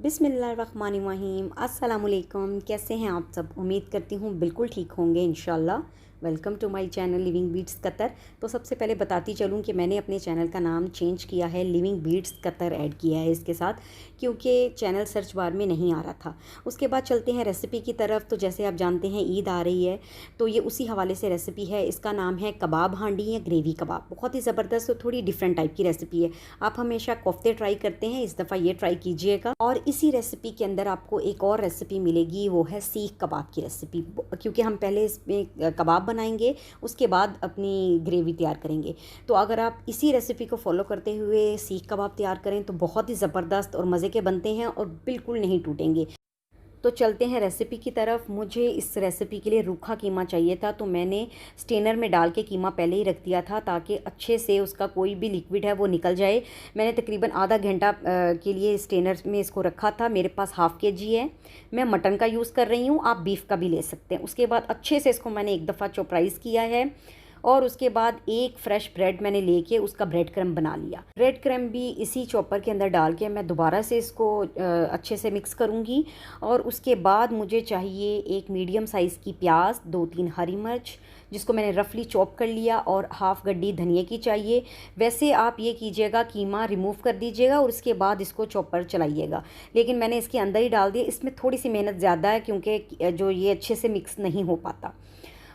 बिस्मिल्लाहिर्रहमानिर्रहीम। अस्सलामुअलैकुम। कैसे हैं आप सब? उम्मीद करती हूँ बिल्कुल ठीक होंगे इंशाल्लाह। Welcome to my channel living beats Qatar. तो सबसे पहले बताती चलूँ कि मैंने अपने चैनल का नाम चेंज किया है, लिविंग बीट्स कतर ऐड किया है इसके साथ, क्योंकि चैनल सर्च बार में नहीं आ रहा था। उसके बाद चलते हैं रेसिपी की तरफ। तो जैसे आप जानते हैं ईद आ रही है, तो ये उसी हवाले से रेसिपी है। इसका नाम है कबाब हांडी या ग्रेवी कबाब। बहुत ही ज़बरदस्त और थोड़ी डिफरेंट टाइप की रेसिपी है। आप हमेशा कोफ्ते ट्राई करते हैं, इस दफ़ा ये ट्राई कीजिएगा। और इसी रेसिपी के अंदर आपको एक और रेसिपी मिलेगी, वो है सीख कबाब की रेसिपी। क्योंकि हम पहले इसमें कबाब बनाएंगे, उसके बाद अपनी ग्रेवी तैयार करेंगे। तो अगर आप इसी रेसिपी को फॉलो करते हुए सीख कबाब तैयार करें तो बहुत ही ज़बरदस्त और मज़े के बनते हैं और बिल्कुल नहीं टूटेंगे। तो चलते हैं रेसिपी की तरफ। मुझे इस रेसिपी के लिए रूखा कीमा चाहिए था, तो मैंने स्टेनर में डाल के कीमा पहले ही रख दिया था ताकि अच्छे से उसका कोई भी लिक्विड है वो निकल जाए। मैंने तकरीबन आधा घंटा के लिए स्टेनर में इसको रखा था। मेरे पास हाफ़ केजी है। मैं मटन का यूज़ कर रही हूँ, आप बीफ का भी ले सकते हैं। उसके बाद अच्छे से इसको मैंने एक दफ़ा चॉपराइज़ किया है और उसके बाद एक फ़्रेश ब्रेड मैंने लेके उसका ब्रेड क्रम्ब बना लिया। ब्रेड क्रम्ब भी इसी चॉपर के अंदर डाल के मैं दोबारा से इसको अच्छे से मिक्स करूँगी। और उसके बाद मुझे चाहिए एक मीडियम साइज़ की प्याज, 2-3 हरी मिर्च जिसको मैंने रफली चॉप कर लिया, और हाफ़ गड्डी धनिया की चाहिए। वैसे आप ये कीजिएगा, कीमा रिमूव कर दीजिएगा और उसके बाद इसको चॉपर चलाइएगा, लेकिन मैंने इसके अंदर ही डाल दिया। इसमें थोड़ी सी मेहनत ज़्यादा है क्योंकि जो ये अच्छे से मिक्स नहीं हो पाता।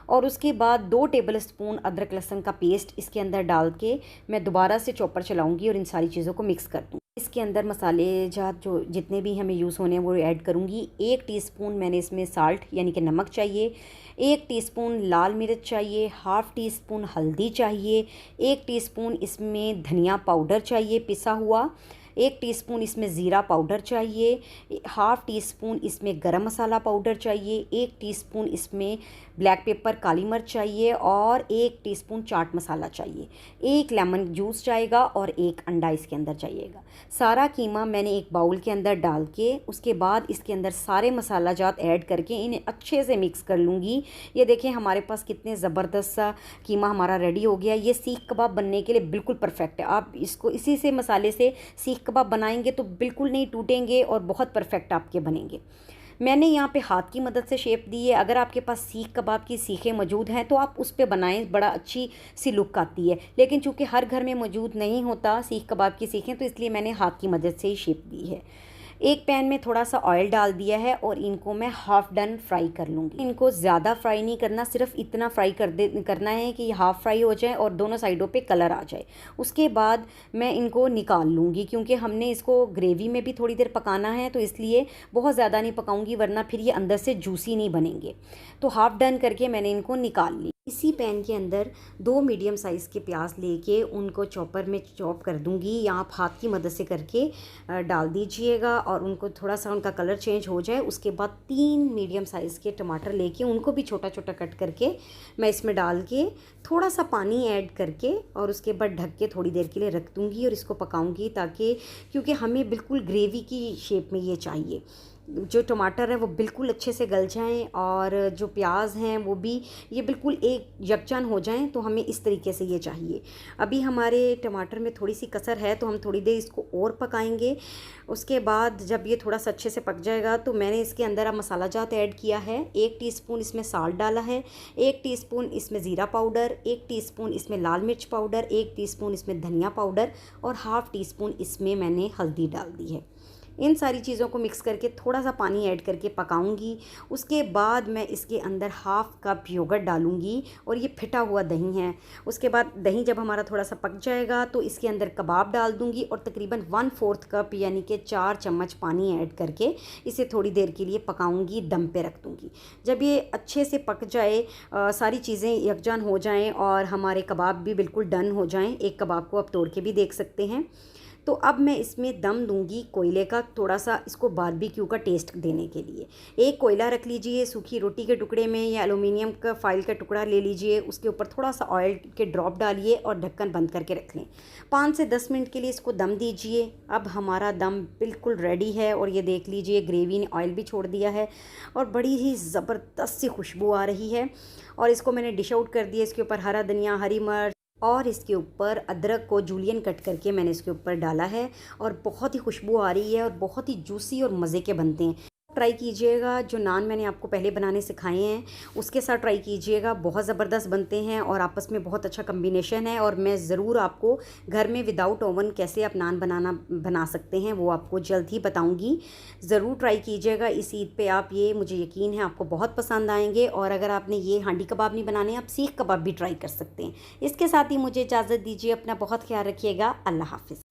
और उसके बाद 2 टेबलस्पून अदरक लहसुन का पेस्ट इसके अंदर डाल के मैं दोबारा से चॉपर चलाऊंगी और इन सारी चीज़ों को मिक्स कर दूँगी। इसके अंदर मसाले जात जो जितने भी हमें यूज़ होने हैं वो ऐड करूँगी। 1 टीस्पून मैंने इसमें साल्ट यानी कि नमक चाहिए, 1 टीस्पून लाल मिर्च चाहिए, हाफ़ टी स्पून हल्दी चाहिए, 1 टीस्पून इसमें धनिया पाउडर चाहिए पिसा हुआ, 1 टीस्पून इसमें ज़ीरा पाउडर चाहिए, हाफ़ टी स्पून इसमें गरम मसाला पाउडर चाहिए, 1 टीस्पून इसमें ब्लैक पेपर काली मिर्च चाहिए और 1 टीस्पून चाट मसाला चाहिए। 1 लेमन जूस जाएगा और 1 अंडा इसके अंदर चाहिएगा। सारा कीमा मैंने एक बाउल के अंदर डाल के उसके बाद इसके अंदर सारे मसाला जात ऐड करके इन्हें अच्छे से मिक्स कर लूँगी। ये देखें हमारे पास कितने ज़बरदस्त सा कीमा हमारा रेडी हो गया। ये सीख कबाब बनने के लिए बिल्कुल परफेक्ट है। आप इसको इसी से मसाले से सीख कबाब बनाएंगे तो बिल्कुल नहीं टूटेंगे और बहुत परफेक्ट आपके बनेंगे। मैंने यहाँ पे हाथ की मदद से शेप दी है। अगर आपके पास सीख कबाब की सीखें मौजूद हैं तो आप उस पे बनाएं, बड़ा अच्छी सी लुक आती है। लेकिन चूँकि हर घर में मौजूद नहीं होता सीख कबाब की सीखें, तो इसलिए मैंने हाथ की मदद से ही शेप दी है। एक पैन में थोड़ा सा ऑयल डाल दिया है और इनको मैं हाफ़ डन फ्राई कर लूँगी। इनको ज़्यादा फ्राई नहीं करना, सिर्फ इतना फ्राई करना है कि हाफ़ फ्राई हो जाए और दोनों साइडों पे कलर आ जाए। उसके बाद मैं इनको निकाल लूँगी, क्योंकि हमने इसको ग्रेवी में भी थोड़ी देर पकाना है, तो इसलिए बहुत ज़्यादा नहीं पकाऊँगी वरना फिर ये अंदर से जूसी नहीं बनेंगे। तो हाफ़ डन करके मैंने इनको निकाल ली। इसी पैन के अंदर 2 मीडियम साइज़ के प्याज लेके उनको चॉपर में चॉप कर दूंगी, या आप हाथ की मदद से करके डाल दीजिएगा और उनको थोड़ा सा उनका कलर चेंज हो जाए। उसके बाद 3 मीडियम साइज़ के टमाटर लेके उनको भी छोटा छोटा कट करके मैं इसमें डाल के थोड़ा सा पानी ऐड करके और उसके बाद ढक के थोड़ी देर के लिए रख दूँगी और इसको पकाऊँगी, ताकि क्योंकि हमें बिल्कुल ग्रेवी की शेप में ये चाहिए। जो टमाटर है वो बिल्कुल अच्छे से गल जाएं और जो प्याज हैं वो भी ये बिल्कुल एक यकजान हो जाएं, तो हमें इस तरीके से ये चाहिए। अभी हमारे टमाटर में थोड़ी सी कसर है तो हम थोड़ी देर इसको और पकाएंगे। उसके बाद जब ये थोड़ा सा अच्छे से पक जाएगा तो मैंने इसके अंदर अब मसाला जात ऐड किया है। 1 टीस्पून इसमें साल्ट डाला है, 1 टीस्पून इसमें ज़ीरा पाउडर, 1 टीस्पून इसमें लाल मिर्च पाउडर, 1 टीस्पून इसमें धनिया पाउडर और हाफ़ टी स्पून इसमें मैंने हल्दी डाल दी है। इन सारी चीज़ों को मिक्स करके थोड़ा सा पानी ऐड करके पकाऊंगी। उसके बाद मैं इसके अंदर हाफ़ कप योगर्ट डालूंगी और ये फिटा हुआ दही है। उसके बाद दही जब हमारा थोड़ा सा पक जाएगा तो इसके अंदर कबाब डाल दूंगी और तकरीबन 1/4 कप यानी कि 4 चम्मच पानी ऐड करके इसे थोड़ी देर के लिए पकाऊंगी, दम पे रख दूंगी। जब ये अच्छे से पक जाए, सारी चीज़ें यकजान हो जाएँ और हमारे कबाब भी बिल्कुल डन हो जाएँ, एक कबाब को आप तोड़ के भी देख सकते हैं, तो अब मैं इसमें दम दूंगी कोयले का, थोड़ा सा इसको बारबेक्यू का टेस्ट देने के लिए। एक कोयला रख लीजिए, सूखी रोटी के टुकड़े में या एलुमिनियम का फाइल का टुकड़ा ले लीजिए, उसके ऊपर थोड़ा सा ऑयल के ड्रॉप डालिए और ढक्कन बंद करके रख लें। 5 से 10 मिनट के लिए इसको दम दीजिए। अब हमारा दम बिल्कुल रेडी है और ये देख लीजिए ग्रेवी ने ऑयल भी छोड़ दिया है और बड़ी ही ज़बरदस्त सी खुशबू आ रही है। और इसको मैंने डिश आउट कर दिया। इसके ऊपर हरा धनिया, हरी मिर्च, और इसके ऊपर अदरक को जूलियन कट करके मैंने इसके ऊपर डाला है और बहुत ही खुशबू आ रही है और बहुत ही जूसी और मज़े के बनते हैं। ट्राई कीजिएगा, जो नान मैंने आपको पहले बनाने सिखाए हैं उसके साथ ट्राई कीजिएगा, बहुत ज़बरदस्त बनते हैं और आपस में बहुत अच्छा कम्बिनेशन है। और मैं ज़रूर आपको घर में विदाउट ओवन कैसे आप नान बना सकते हैं वो आपको जल्द ही बताऊंगी। ज़रूर ट्राई कीजिएगा इस ईद पे आप, ये मुझे यकीन है आपको बहुत पसंद आएंगे। और अगर आपने ये हांडी कबाब नहीं बनाने, आप सीख कबाब भी ट्राई कर सकते हैं। इसके साथ ही मुझे इजाज़त दीजिए, अपना बहुत ख्याल रखिएगा। अल्लाह हाफ़िज़।